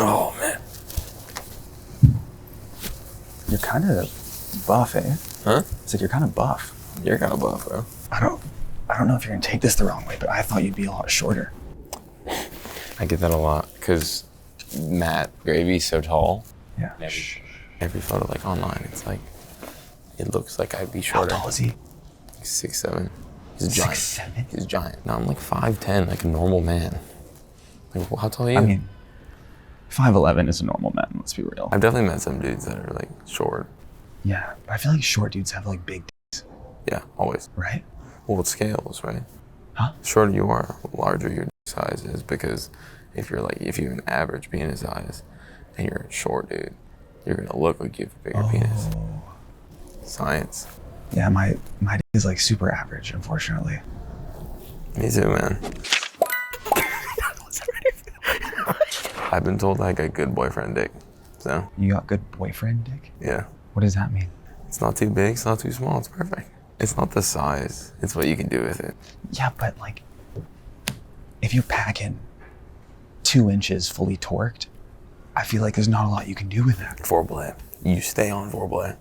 Oh, man. You're kind of buff, eh? Huh? It's like you're kind of buff. You're kind of buff, bro. I don't know if you're gonna take this the wrong way, but I thought you'd be a lot shorter. I get that a lot because Matt Gravy's so tall. Yeah. Every photo, like online, it's like, it looks like I'd be shorter. How tall is he? 6'7". He's a giant. 6'7"? He's giant. No, I'm like 5'10", like a normal man. Like, how tall are you? I mean, 5'11" is a normal man, let's be real. I've definitely met some dudes that are like short. Yeah, but I feel like short dudes have like big dicks, Yeah, always. right? Well, it scales, right? Huh? The shorter you are, the larger your size is, because if you're an average penis size and you're a short dude, you're gonna look like you have a bigger penis. Science. Yeah, my dick is like super average, unfortunately. Me too, man. I've been told I got good boyfriend dick, so. You got good boyfriend dick? Yeah. What does that mean? It's not too big, it's not too small, it's perfect. It's not the size, it's what you can do with it. Yeah, but like, if you pack in 2 inches fully torqued, I feel like there's not a lot you can do with that. Foreplay. You stay on foreplay.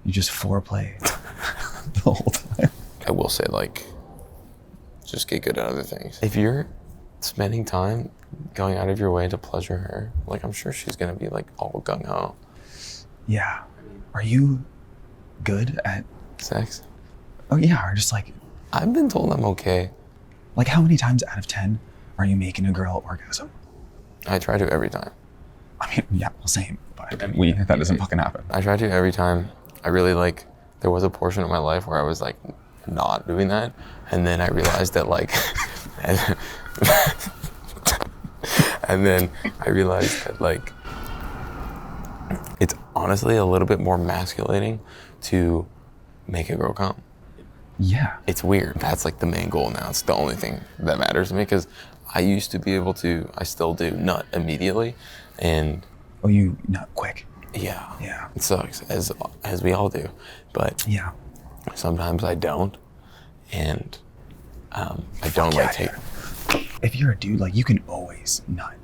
You just foreplay the whole time. I will say, like, just get good at other things. If you're spending time going out of your way to pleasure her, like, I'm sure she's gonna be like all gung-ho. Yeah. Are you good at Sex? Oh yeah, or just like I've been told I'm okay. Like how many times out of 10 are you making a girl orgasm? I try to every time. I mean, yeah, well, same, but that doesn't fucking happen. I try to every time. I really like, there was a portion of my life where I was like not doing that, and then I realized that like, and then I realized that like, it's honestly a little bit more masculating to make a girl come. Yeah. It's weird. That's like the main goal now. It's the only thing that matters to me, because I used to be able to, I still do, nut immediately, and Oh, you nut quick. yeah. Yeah. It sucks, as we all do, but Yeah. sometimes I don't, and I don't like take. If you're a dude, like you can always nut.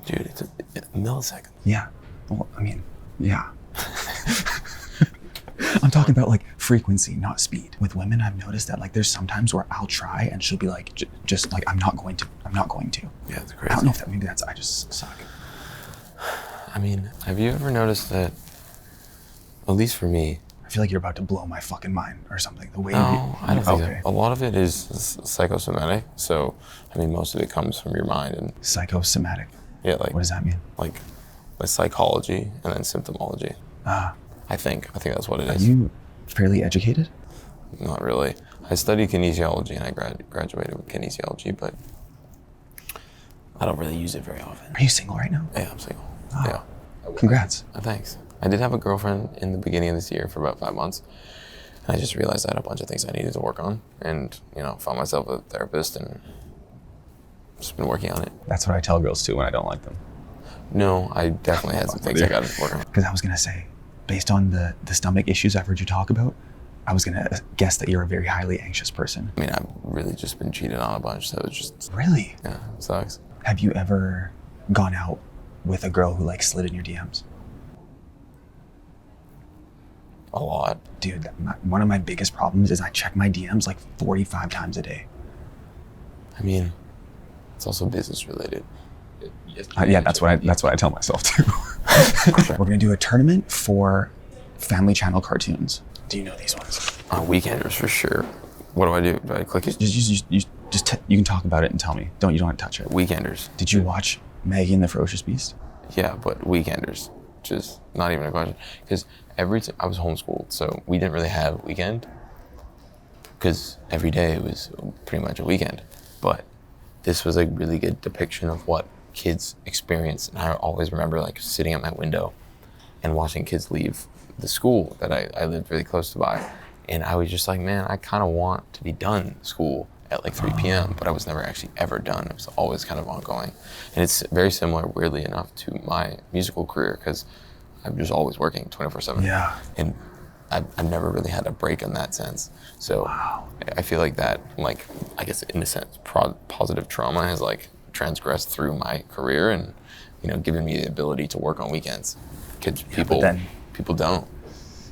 Dude, it's a millisecond. Yeah. Well, I mean, yeah. I'm talking about like frequency, not speed. With women, I've noticed that like there's sometimes where I'll try and she'll be like, just like, I'm not going to. Yeah, it's crazy. I don't know if that, maybe I just suck. I mean, have you ever noticed that, at least for me, I feel like you're about to blow my fucking mind or something. The way no, I don't think so. A lot of it is psychosomatic. So, I mean, most of it comes from your mind and psychosomatic. Yeah, like what does that mean? Like psychology and then symptomology. I think that's what it is. Are you fairly educated? Not really. I studied kinesiology and I graduated with kinesiology, but I don't really use it very often. Are you single right now? Yeah, I'm single. Oh. Yeah. Congrats. Thanks. I did have a girlfriend in the beginning of this year for about 5 months. I just realized I had a bunch of things I needed to work on, and found myself a therapist and just been working on it. That's what I tell girls too when I don't like them. No, I definitely had some things I got to work on. Because I was gonna say, based on the stomach issues I've heard you talk about, I was gonna guess that you're a very highly anxious person. I mean, I've really just been cheated on a bunch, so it's just... Really? Yeah, it sucks. Have you ever gone out with a girl who like slid in your DMs? A lot. Dude, one of my biggest problems is I check my DMs like 45 times a day. I mean, it's also business related. Yeah, that's what I tell myself too. We're gonna do a tournament for Family Channel cartoons. Do you know these ones? Weekenders for sure. What do I do? Do I click it? You can talk about it and tell me. You don't have to touch it. Weekenders. Did you watch Maggie and the Ferocious Beast? Yeah, but Weekenders, just not even a question. Because I was homeschooled, so we didn't really have weekend. Because every day was pretty much a weekend. But this was a really good depiction of what kids experience. And I always remember like sitting at my window and watching kids leave the school that I lived really close to by. And I was just like, man, I kind of want to be done school at like 3 p.m., but I was never actually ever done. It was always kind of ongoing. And it's very similar, weirdly enough, to my musical career, because I'm just always working 24/7. Yeah. And I've never really had a break in that sense. So I feel like that, like, I guess in a sense, positive trauma has like transgressed through my career and giving me the ability to work on weekends. Because then- people don't.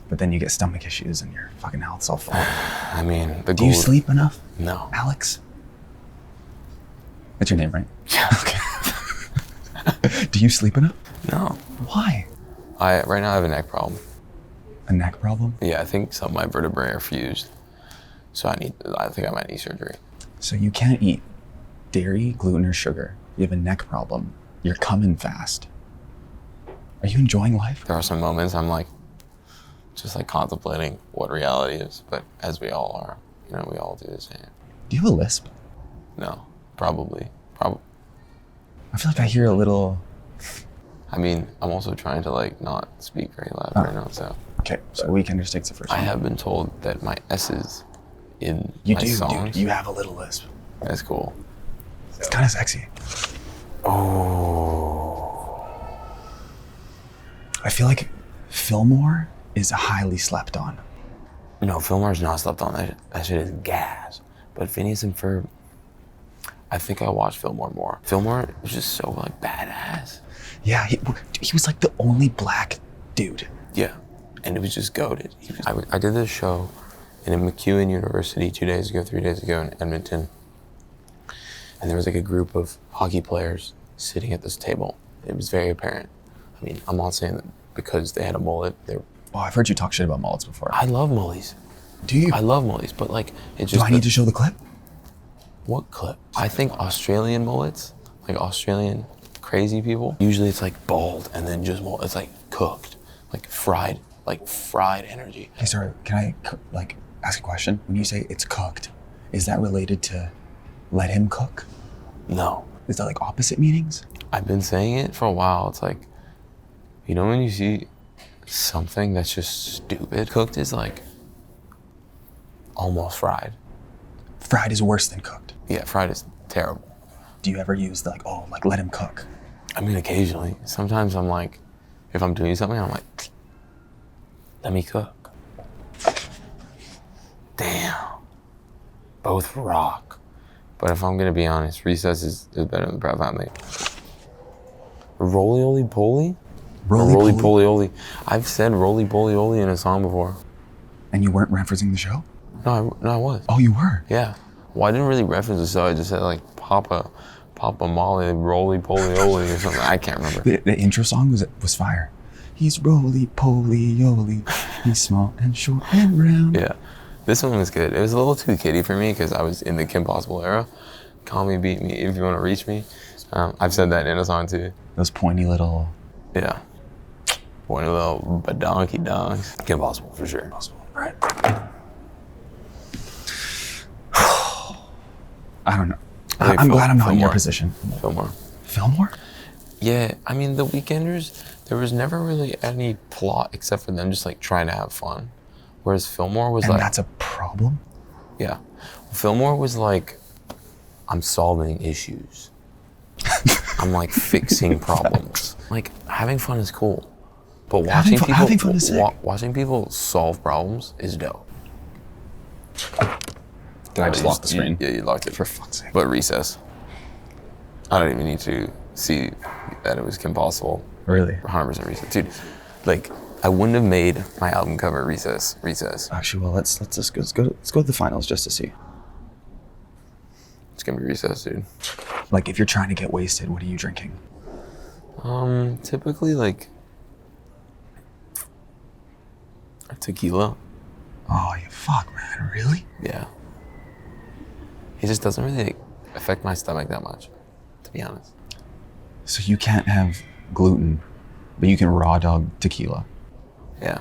But then you get stomach issues and your fucking health's all fucked. I mean, Do you sleep enough? No. Alex? That's your name, right? Yeah. Okay. Do you sleep enough? No. Why? Right now I have a neck problem. A neck problem? Yeah, I think some of my vertebrae are fused. So I think I might need surgery. So you can't eat dairy, gluten, or sugar. You have a neck problem. You're coming fast. Are you enjoying life? There are some moments I'm like, just like contemplating what reality is, but as we all are, we all do the same. Do you have a lisp? No, probably. I feel like I hear a little... I mean, I'm also trying to like not speak very loud right now, so. Okay, so Weekender takes the first I one. have been told that my S's in You my do, songs. dude. You have a little lisp. That's cool. It's kind of sexy. Oh. I feel like Fillmore is highly slept on. No, Fillmore's not slept on. That shit is gas. But Phineas and Ferb, I think I watched Fillmore more. Fillmore was just so like badass. Yeah, he was like the only black dude. Yeah, and it was just goated. I did this show in McEwen University 3 days ago in Edmonton. And there was like a group of hockey players sitting at this table. It was very apparent. I mean, I'm not saying that because they had a mullet. Oh, I've heard you talk shit about mullets before. I love mullies. Do you? I love mullies, but like, it's just. Do I need to show the clip? What clip? I think Australian mullets, like Australian crazy people, usually it's like bald and then just it's like cooked, like fried energy. Hey, sorry, can I ask a question? When you say it's cooked, is that related to let him cook? No. Is that like opposite meanings? I've been saying it for a while. It's like, when you see something that's just stupid, cooked is like almost fried. Fried is worse than cooked. Yeah, fried is terrible. Do you ever use let him cook? I mean, occasionally. Sometimes I'm like, if I'm doing something, I'm like, let me cook. Damn. Both rock. But if I'm gonna be honest, Recess is better than Proud Family. Roly Poly? Roly Poly. I've said Roly Poly in a song before. And you weren't referencing the show? No, I was. Oh, you were? Yeah. Well, I didn't really reference the show. I just said like Papa Molly, Roly Poly or something. I can't remember. The intro song was fire. He's roly poly oly. He's small and short and round. Yeah. This one was good. It was a little too kiddie for me because I was in the Kim Possible era. Call me, beat me if you want to reach me. I've said that in a song too. Those pointy little... Yeah. Pointy little badonkey dongs. Kim Possible for sure. Right. I don't know. I'm glad I'm not in your position. Fillmore? Yeah, I mean, the Weekenders, there was never really any plot except for them just like trying to have fun. Whereas Fillmore was And like... that's a problem? Yeah. Fillmore was like, I'm solving issues. I'm like fixing problems. Like, having fun is cool. But watching fun is sick. Watching people solve problems is dope. Did I just lock the screen? Yeah, you locked it. For fuck's sake. But Recess. I don't even need to see that it was Kim Possible. Really? 100% Recess. Dude, like, I wouldn't have made my album cover Recess. Actually, well, let's go to the finals just to see. It's gonna be Recess, dude. Like, if you're trying to get wasted, what are you drinking? Typically like tequila. Oh, you fuck, man. Really? Yeah. It just doesn't really affect my stomach that much, to be honest. So you can't have gluten, but you can raw dog tequila. Yeah.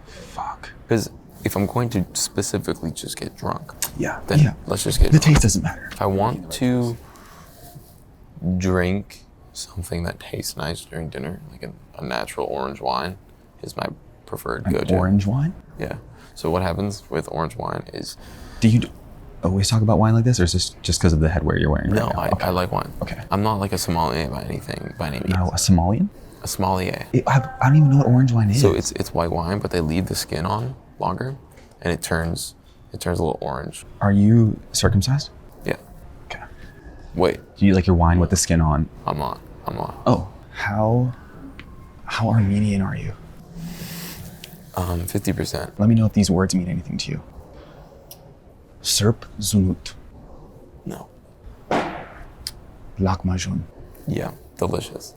Fuck. Because if I'm going to specifically just get drunk, then let's just get the drunk. taste doesn't matter. If I want to drink something that tastes nice during dinner, like a natural orange wine is my preferred go-to. Orange wine? Yeah. So what happens with orange wine is... Do you always talk about wine like this, or is this just because of the headwear you're wearing No, right now? I like wine. Okay. I'm not like a sommelier by any means. No, a Somalian? A sommelier. I don't even know what orange wine is. So it's white wine, but they leave the skin on longer, and it turns a little orange. Are you circumcised? Yeah. Okay. Wait, Do you like your wine with the skin on? I'm not. Oh, How Armenian are you? 50%. Let me know if these words mean anything to you. Sırp zunut. No. Lahmacun. Yeah, delicious.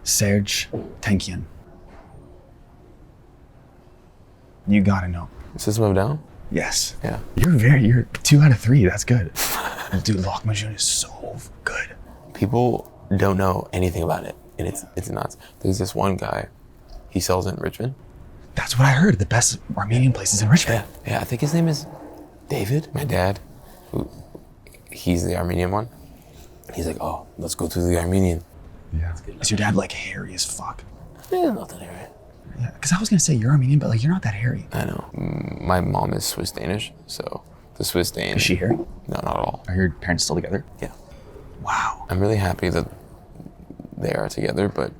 Serge Tankian. You gotta know. System of a Down? Yes. Yeah. You're 2 out of 3. That's good. Dude, Lahmacun is so good. People don't know anything about it, and it's nuts. There's this one guy, he sells it in Richmond. That's what I heard. The best Armenian places in Richmond. Yeah, I think his name is David. My dad, he's the Armenian one. He's like, oh, let's go to the Armenian. Yeah. Is your dad like hairy as fuck? Yeah, not that area. Yeah, because I was gonna say you're Armenian, but like you're not that hairy. I know. My mom is Swiss Danish, so the Swiss Dane. Is she hairy? No, not at all. Are your parents still together? Yeah. Wow. I'm really happy that they are together, but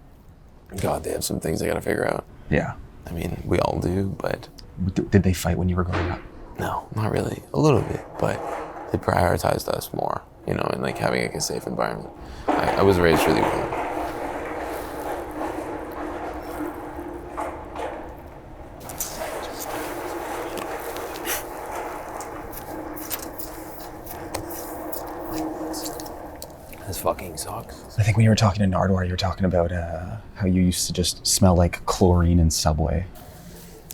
God, they have some things they gotta figure out. Yeah. I mean, we all do, but Did they fight when you were growing up? no, not really. A little bit, but they prioritized us more, you know, and like having like a safe environment. I was raised really well. This fucking sucks. I think when you were talking to Nardwar, you were talking about how you used to just smell like chlorine in Subway.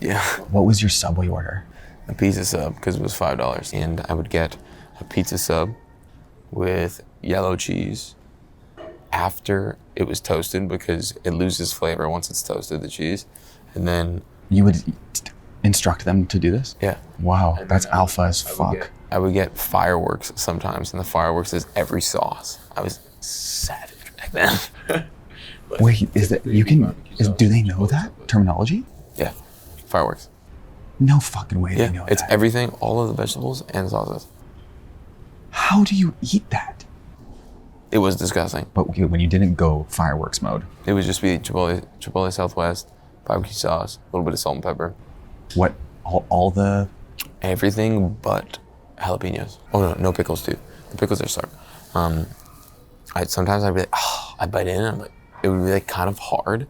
Yeah. What was your Subway order? A pizza sub, because it was $5. And I would get a pizza sub with yellow cheese after it was toasted, because it loses flavor once it's toasted, the cheese. And then... You would instruct them to do this? Yeah. Wow, that's alpha as fuck. I would get fireworks sometimes, and the fireworks is every sauce. I was savage back then. Wait, do they know that terminology? Yeah, fireworks. No fucking way Yeah, they know it's that. everything, all of the vegetables and sauces. How do you eat that? It was disgusting. But okay, when you didn't go fireworks mode, It would just be Chipotle Southwest, barbecue sauce, a little bit of salt and pepper. what, all the... Everything but jalapenos. Oh no pickles too. The pickles are stuck. Sometimes I'd be like, oh, I bite in, and I'm like, it would be like kind of hard.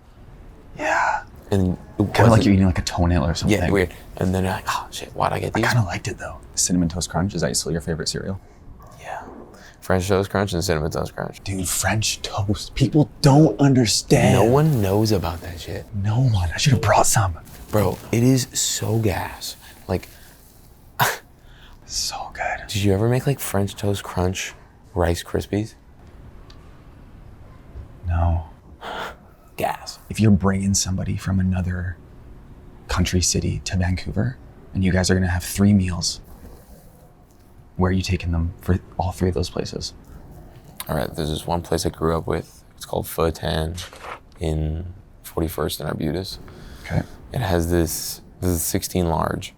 Yeah. And Kind of like you're eating like a toenail or something. Yeah, weird. And then you're like, oh shit, why'd I get I these? kind of liked it though. Cinnamon Toast Crunch, is that still your favorite cereal? Yeah. French Toast Crunch and Cinnamon Toast Crunch. Dude, French toast. People don't understand. No one knows about that shit. No one. I should have brought some. Bro, it is so gas. Like, So good. did you ever make like French Toast Crunch Rice Krispies? No. Gas. If you're bringing somebody from another country city to Vancouver and you guys are gonna have 3 meals, where are you taking them for all 3 of those places? All right, there's this one place I grew up with. It's called Pho Tan in 41st and Arbutus. Okay. It has this is 16 large.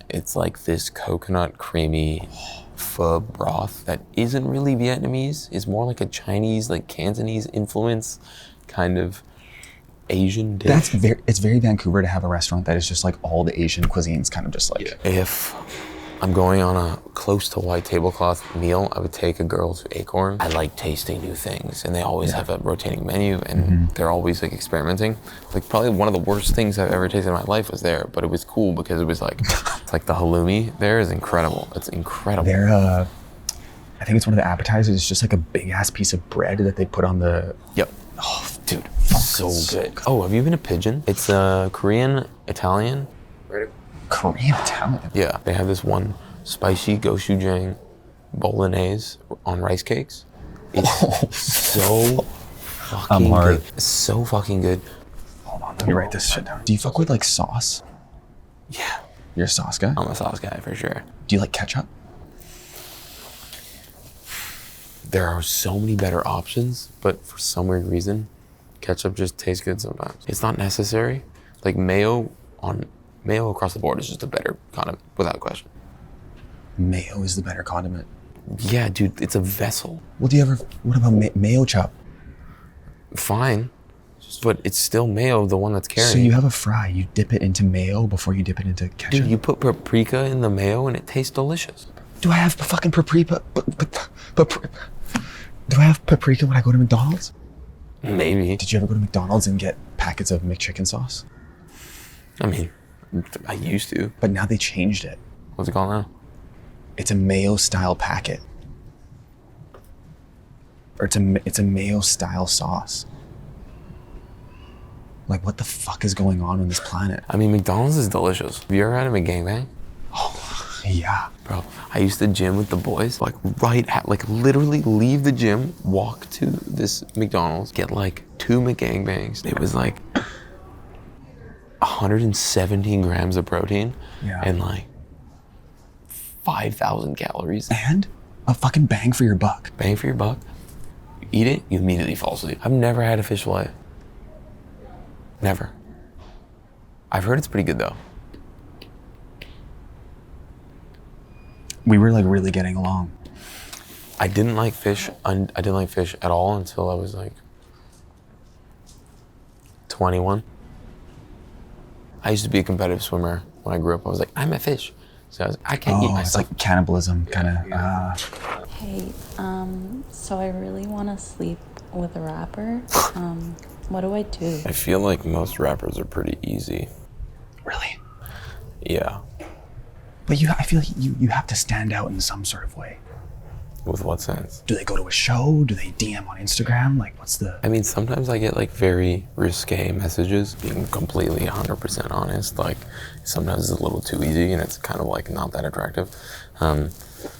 It's like this coconut creamy pho broth that isn't really Vietnamese. It's more like a Chinese, like Cantonese influence kind of Asian dish. It's very Vancouver to have a restaurant that is just like all the Asian cuisines kind of just like. Yeah. If I'm going on a close to white tablecloth meal, I would take a girl to Acorn. I like tasting new things, and they always have a rotating menu, and they're always like experimenting. Like probably one of the worst things I've ever tasted in my life was there, but it was cool because it was like, it's like the halloumi there is incredible. It's incredible. I think it's one of the appetizers. It's just like a big ass piece of bread that they put on the. Yep. Oh, dude, so good. Oh, have you been to Pigeon? It's Korean, Italian. Korean Italian. Yeah, they have this one spicy gochujang bolognese on rice cakes. It's so fucking hard. good. It's so fucking good. Hold on, let me write this shit down. Do you fuck with like sauce? Yeah, You're a sauce guy? I'm a sauce guy for sure. Do you like ketchup? There are so many better options, but for some weird reason, ketchup just tastes good sometimes. It's not necessary. Like mayo across the board is just a better condiment, without question. Mayo is the better condiment. Yeah, dude, it's a vessel. What about mayo chop? Fine, but it's still mayo, the one that's carrying. So you have a fry, you dip it into mayo before you dip it into ketchup? Dude, you put paprika in the mayo and it tastes delicious. Do I have fucking paprika? Do I have paprika when I go to McDonald's? Maybe. Did you ever go to McDonald's and get packets of McChicken sauce? I mean, I used to. But now they changed it. What's it called now? It's a mayo style packet. Or it's a mayo style sauce. Like, what the fuck is going on this planet? I mean, McDonald's is delicious. Have you ever had a McGangbang? Oh, yeah. Bro, I used to gym with the boys, like literally leave the gym, walk to this McDonald's, get like 2 McGangbangs. It was like 117 grams of protein and like 5,000 calories. And a fucking bang for your buck. Bang for your buck. You eat it, you immediately fall asleep. I've never had a fish fillet. Never. I've heard it's pretty good though. We were like really getting along. I didn't like fish. I didn't like fish at all until I was like 21. I used to be a competitive swimmer when I grew up. I was like, I'm a fish. So I can't eat myself. It's like cannibalism, kind of. Hey, so I really want to sleep with a rapper. What do I do? I feel like most rappers are pretty easy. Really? Yeah. But I feel like you have to stand out in some sort of way. With what sense? Do they go to a show? Do they DM on Instagram? Like, what's the... I mean, sometimes I get like very risque messages, being completely 100% honest. Like, sometimes it's a little too easy and it's kind of like not that attractive.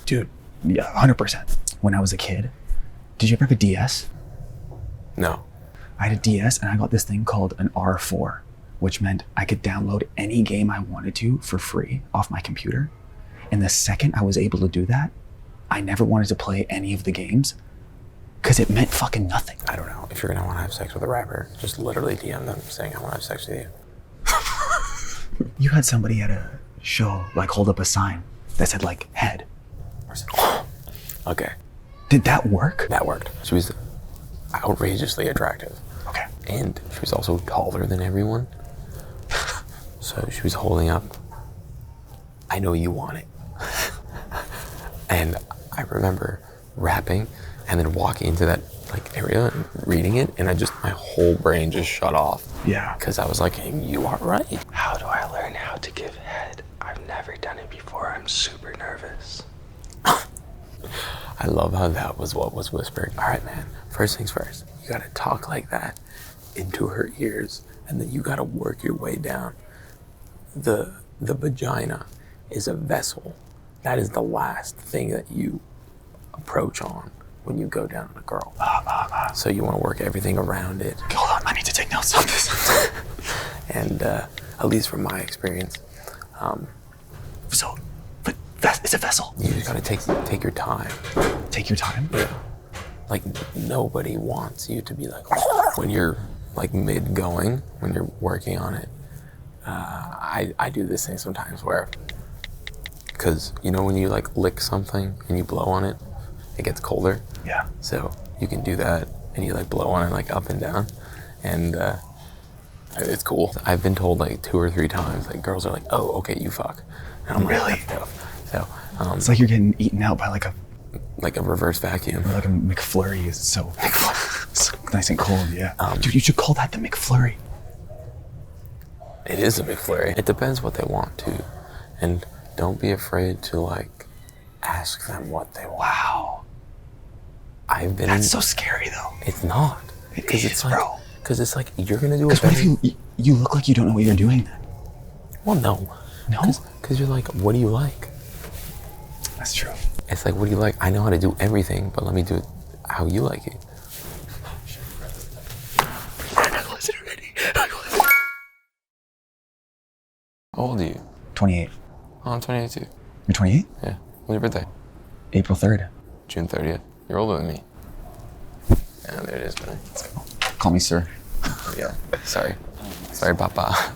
Dude, yeah, 100%. When I was a kid, did you ever have a DS? No. I had a DS and I got this thing called an R4, which meant I could download any game I wanted to for free off my computer. And the second I was able to do that, I never wanted to play any of the games because it meant fucking nothing. I don't know. If you're gonna want to have sex with a rapper, just literally DM them saying, I want to have sex with you. You had somebody at a show like hold up a sign that said like head. Okay. Did that work? That worked. She was outrageously attractive. Okay. And she was also taller than everyone. So she was holding up, I know you want it. And I remember rapping and then walking into that like area and reading it, and my whole brain just shut off. Yeah. Because I was like, hey, you are right. How do I learn how to give head? I've never done it before. I'm super nervous. I love how that was what was whispered. All right, man, first things first, you gotta talk like that into her ears, and then you gotta work your way down. The vagina is a vessel. That is the last thing that you approach on when you go down on a girl. So you want to work everything around it. Hold on, I need to take notes on this. And at least from my experience, But it's a vessel. you just gotta take your time. Take your time. Yeah. Like nobody wants you to be like when you're like mid going when you're working on it. I do this thing sometimes where, because you know when you like lick something and you blow on it, it gets colder. Yeah. So you can do that and you like blow on it like up and down, and it's cool. I've been told like 2 or 3 times, like girls are like, oh, okay, you fuck. And I'm Really? like, that's dope. So It's like you're getting eaten out by like a reverse vacuum. McFlurry. It's so nice and cold. Yeah. Dude, you should call that the McFlurry. It is a McFlurry. It depends what they want too, and don't be afraid to like ask them what they want. Wow. That's so scary though. It's not. It Because is, it's like, bro. because it's like you're gonna do it Because what better. if you look like you don't know what you're doing then? Well, no. No? Because you're like, what do you like? That's true. It's like, what do you like? I know how to do everything, but let me do it how you like it. How old are you? 28. Oh, I'm 28 too. You're 28? Yeah. When's your birthday? April 3rd. June 30th. You're older than me. Yeah, there it is, man. Call me sir. Yeah. Sorry. Sorry, Papa.